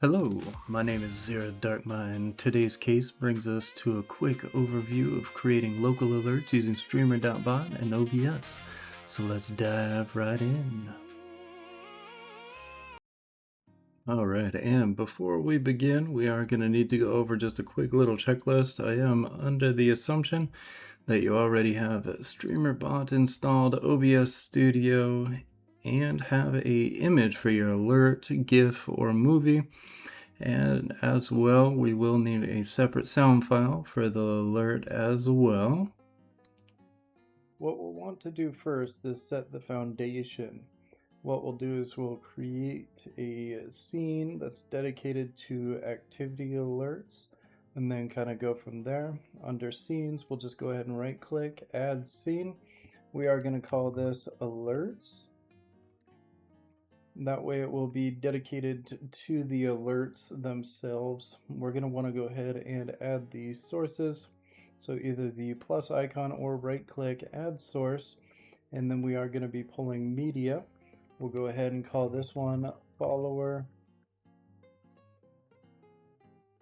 Hello, my name is Zero Darkmind. Today's case brings us to a quick overview of creating local alerts using streamer.bot and OBS. So let's dive right in. Alright, and before we begin, we are going to need to go over just a quick little checklist. I am under the assumption that you already have streamerbot installed, OBS Studio, and have a image for your alert, GIF, or movie. And as well, we will need a separate sound file for the alert as well. What we'll want to do first is set the foundation. What we'll do is we'll create a scene that's dedicated to activity alerts and then kind of go from there. Under scenes, we'll just go ahead and right click, add scene. We are going to call this alerts. That way it will be dedicated to the alerts themselves. We're going to want to go ahead and add the sources. So either the plus icon or right click, add source, and then we are going to be pulling media. We'll go ahead and call this one follower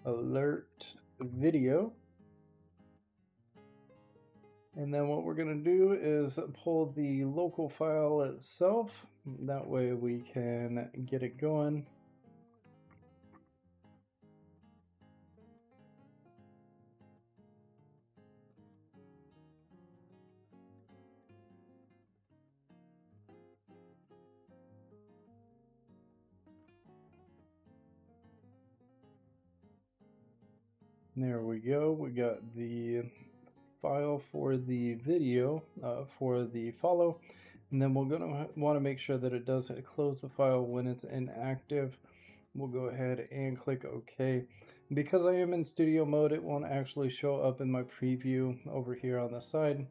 alert video. And then what we're going to do is pull the local file itself. That way we can get it going. There we go. We got the file for the video for the follow, and then we're going to want to make sure that it does close the file when it's inactive. We'll go ahead and click OK. Because I am in studio mode, it won't actually show up in my preview over here on the side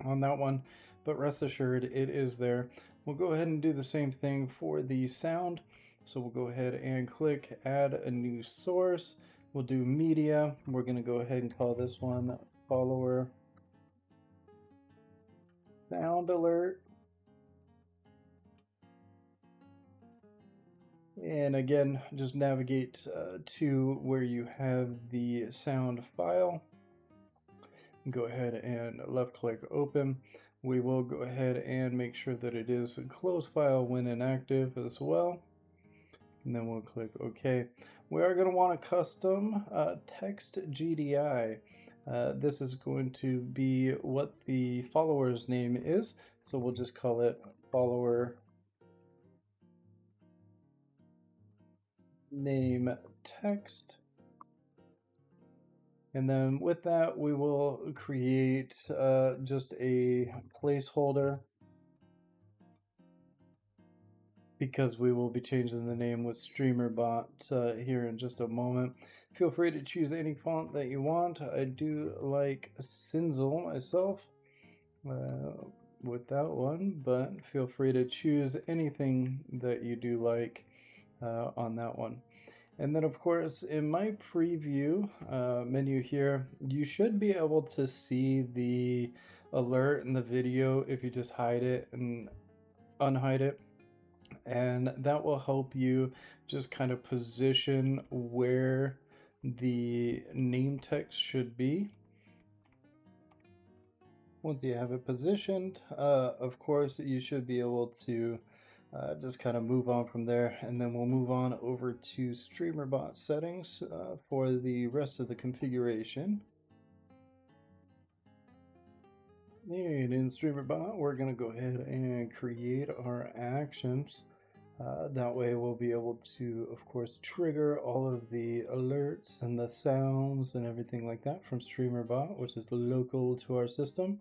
on that one, but rest assured it is there. We'll go ahead and do the same thing for the sound. So we'll go ahead and click add a new source. We'll do media. We're going to go ahead and call this one follower sound alert. And again, just navigate to where you have the sound file. Go ahead and left click open. We will go ahead and make sure that it is a close file when inactive as well. And then we'll click OK. We are going to want a custom text GDI. This is going to be what the follower's name is, so we'll just call it follower name text. And then with that, we will create just a placeholder, because we will be changing the name with streamerbot here in just a moment. Feel free to choose any font that you want. I do like Cinzel myself with that one, but feel free to choose anything that you do like on that one. And then of course in my preview menu here, you should be able to see the alert in the video if you just hide it and unhide it. And that will help you just kind of position where the name text should be. Once you have it positioned, of course, you should be able to just kind of move on from there, and then we'll move on over to streamerbot settings for the rest of the configuration. And in streamerbot, we're going to go ahead and create our actions. That way we'll be able to, of course, trigger all of the alerts and the sounds and everything like that from streamerbot, which is local to our system.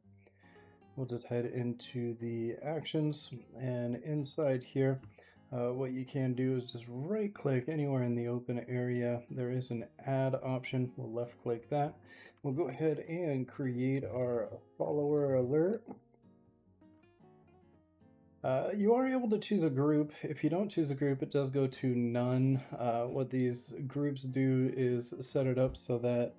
We'll just head into the actions, and inside here what you can do is just right click anywhere in the open area. There is an add option. We'll left click that. We'll go ahead and create our follower alert. You are able to choose a group. If you don't choose a group, it does go to none. What these groups do is set it up so that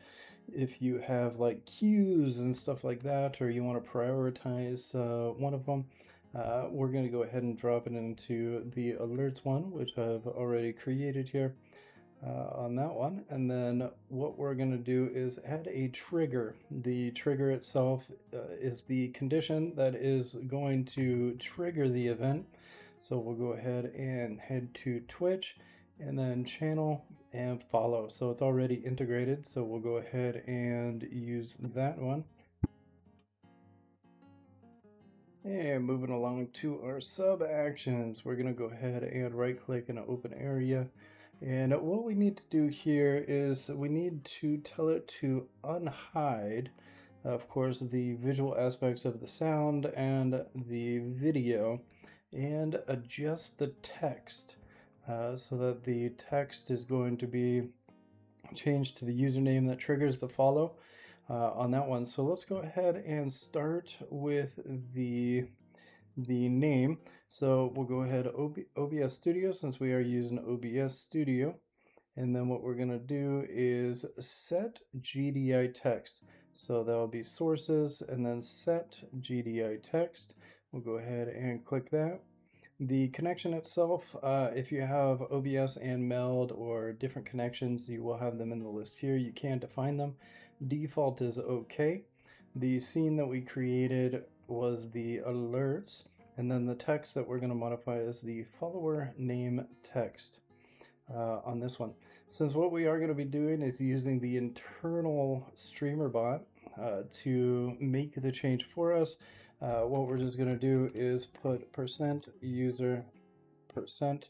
if you have like queues and stuff like that, or you want to prioritize one of them, we're going to go ahead and drop it into the alerts one, which I've already created here. on that one. And then what we're going to do is add a trigger. The trigger itself is the condition that is going to trigger the event. So we'll go ahead and head to Twitch and then channel and follow. So it's already integrated, so we'll go ahead and use that one. And moving along to our sub actions, we're going to go ahead and right click in an open area. And what we need to do here is we need to tell it to unhide, of course, the visual aspects of the sound and the video, and adjust the text so that the text is going to be changed to the username that triggers the follow on that one. So let's go ahead and start with the name. So we'll go ahead OBS Studio, since we are using OBS Studio, and then what we're going to do is set GDI text. So that'll be sources and then set GDI text. We'll go ahead and click that. The connection itself, if you have OBS and Meld or different connections, you will have them in the list here. You can define them. Default is okay. The scene that we created was the alerts, and then the text that we're going to modify is the follower name text on this one. Since what we are going to be doing is using the internal streamerbot to make the change for us, what we're just going to do is put %user %,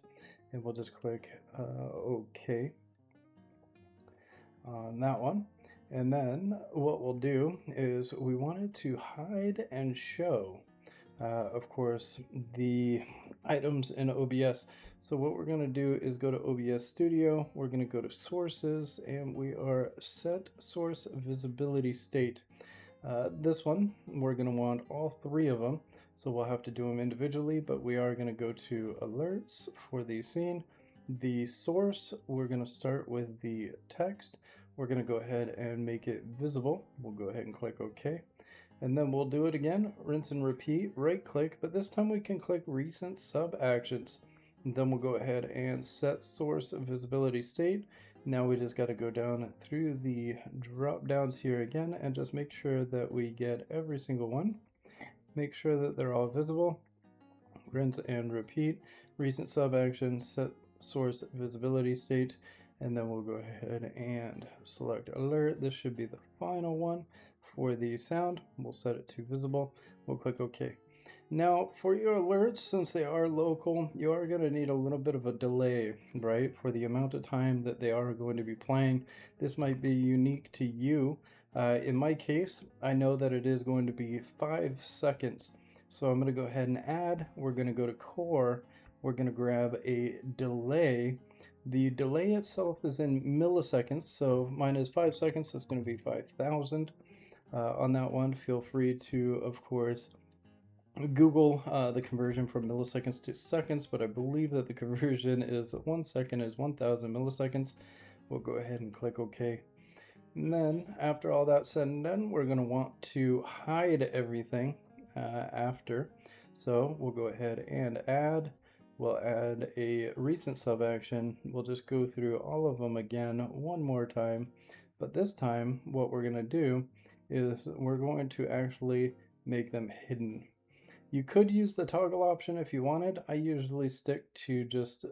and we'll just click OK on that one. And then what we'll do is we wanted to hide and show, of course, the items in OBS. So what we're going to do is go to OBS Studio, we're going to go to Sources, and we are set source visibility state. This one, we're going to want all three of them, so we'll have to do them individually, but we are going to go to Alerts for the scene. The source, we're going to start with the text. We're going to go ahead and make it visible. We'll go ahead and click OK. And then we'll do it again, rinse and repeat, right click, but this time we can click recent sub actions. And then we'll go ahead and set source visibility state. Now we just got to go down through the drop downs here again and just make sure that we get every single one. Make sure that they're all visible. Rinse and repeat, recent sub action, set source visibility state. And then we'll go ahead and select alert. This should be the final one for the sound. We'll set it to visible. We'll click OK. Now for your alerts, since they are local, you are going to need a little bit of a delay, right, for the amount of time that they are going to be playing. This might be unique to you. In my case, I know that it is going to be 5 seconds. So I'm going to go ahead and add. We're going to go to core. We're going to grab a delay. The delay itself is in milliseconds, so mine is 5 seconds, it's going to be 5,000 on that one. Feel free to, of course, Google the conversion from milliseconds to seconds, but I believe that the conversion is 1 second is 1,000 milliseconds. We'll go ahead and click OK. And then after all that's said and done, we're going to want to hide everything after. So we'll go ahead and add. We'll add a recent sub action. We'll just go through all of them again one more time. But this time, what we're going to do is we're going to actually make them hidden. You could use the toggle option if you wanted. I usually stick to just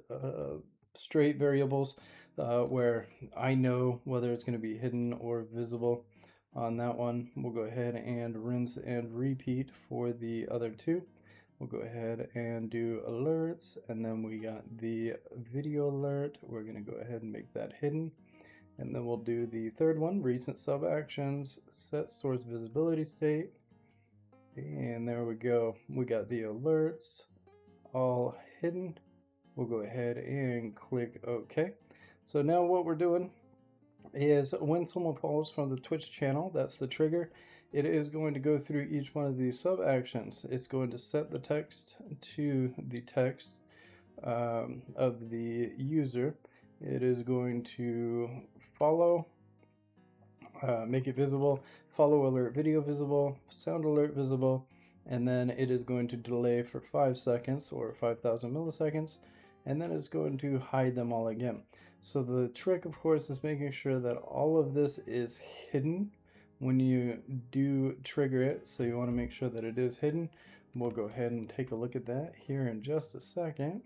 straight variables where I know whether it's going to be hidden or visible on that one. We'll go ahead and rinse and repeat for the other two. We'll go ahead and do alerts, and then we got the video alert. We're going to go ahead and make that hidden. And then we'll do the third one, recent sub actions, set source visibility state. And there we go. We got the alerts all hidden. We'll go ahead and click OK. So now what we're doing is when someone follows from the Twitch channel, that's the trigger. It is going to go through each one of these sub actions. It's going to set the text to the text of the user. It is going to follow, make it visible, follow alert video visible, sound alert visible, and then it is going to delay for 5 seconds or 5,000 milliseconds. and then it's going to hide them all again. So the trick, of course, is making sure that all of this is hidden when you do trigger it. So you want to make sure that it is hidden. We'll go ahead and take a look at that here in just a second.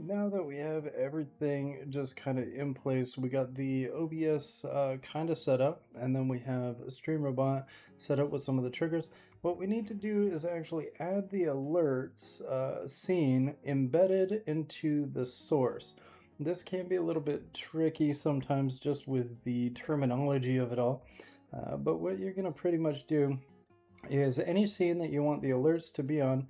Now that we have everything just kind of in place, we got the OBS kind of set up, and then we have streamerbot set up with some of the triggers. What we need to do is actually add the alerts scene embedded into the source. This can be a little bit tricky sometimes just with the terminology of it all, but what you're going to pretty much do is any scene that you want the alerts to be on,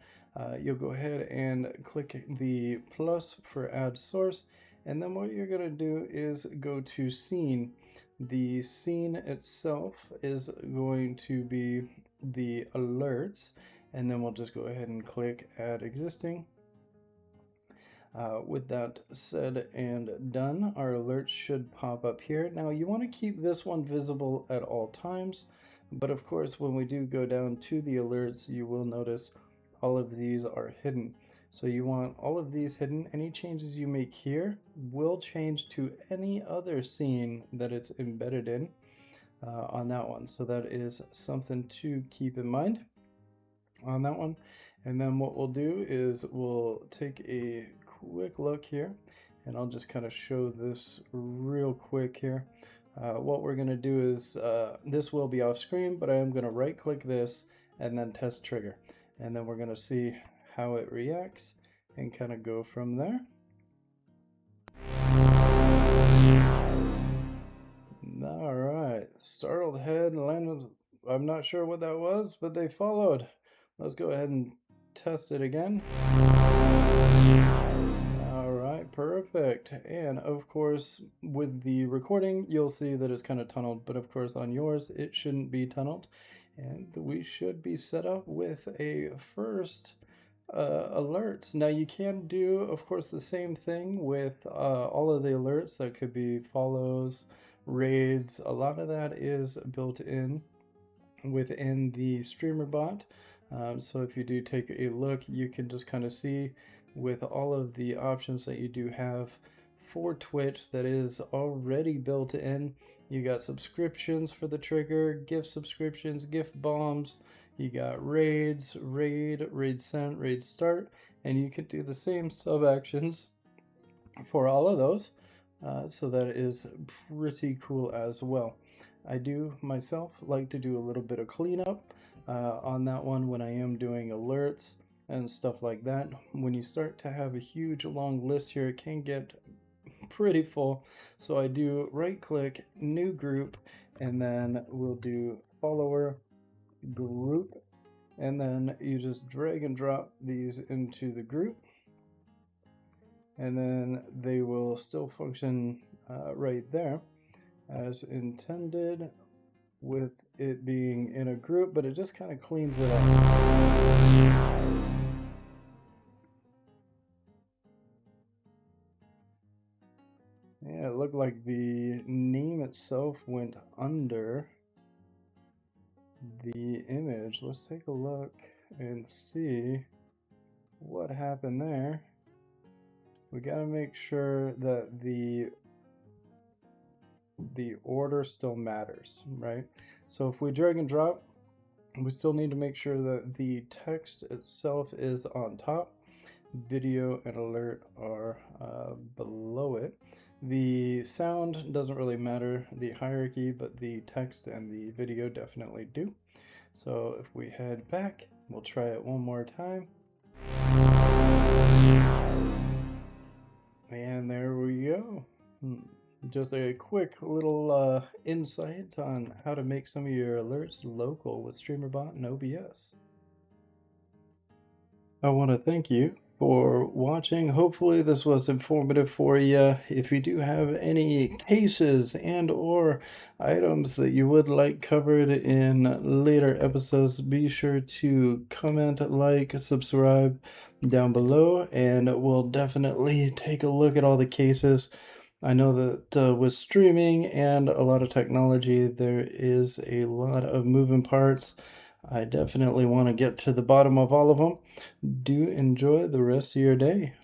you'll go ahead and click the plus for add source, and then what you're going to do is go to scene. The scene itself is going to be the alerts, and then we'll just go ahead and click add existing. With that said and done, our alerts should pop up here. Now you want to keep this one visible at all times, but of course when we do go down to the alerts, you will notice all of these are hidden. So you want all of these hidden. Any changes you make here will change to any other scene that it's embedded in on that one. So that is something to keep in mind on that one. And then what we'll do is we'll take a quick look here, and I'll just kind of show this real quick here. What we're going to do is this will be off screen, but I am going to right click this and then test trigger, and then we're going to see how it reacts and kind of go from there. All right, startled head landed. I'm not sure what that was, but they followed. Let's go ahead and test it again. All right, perfect. And of course, with the recording, you'll see that it's kind of tunneled, but of course on yours, it shouldn't be tunneled. And we should be set up with a first alerts. Now you can do, of course, the same thing with all of the alerts. That could be follows, raids. A lot of that is built in within the streamerbot. So if you do take a look, you can just kind of see with all of the options that you do have for Twitch that is already built in. You got subscriptions for the trigger, gift subscriptions, gift bombs. You got raids, raid sent, raid start, and you can do the same sub actions for all of those. So that is pretty cool as well. I do myself like to do a little bit of cleanup on that one when I am doing alerts and stuff like that. When you start to have a huge long list here, it can get pretty full. So I do right click, new group, and then we'll do follower group, and then you just drag and drop these into the group, and then they will still function right there as intended with it being in a group, but it just kind of cleans it up. Yeah, it looked like the name itself went under the image. Let's take a look and see what happened there. We got to make sure that the order still matters, right? So if we drag and drop, we still need to make sure that the text itself is on top, video and alert are below it. The sound doesn't really matter, the hierarchy, but the text and the video definitely do. So if we head back, we'll try it one more time. And there we go. Just a quick little insight on how to make some of your alerts local with streamerbot and OBS. I want to thank you for watching. Hopefully this was informative for you. If you do have any cases and or items that you would like covered in later episodes, be sure to comment, like, subscribe down below, and we'll definitely take a look at all the cases. I know that with streaming and a lot of technology, there is a lot of moving parts. I definitely want to get to the bottom of all of them. Do enjoy the rest of your day.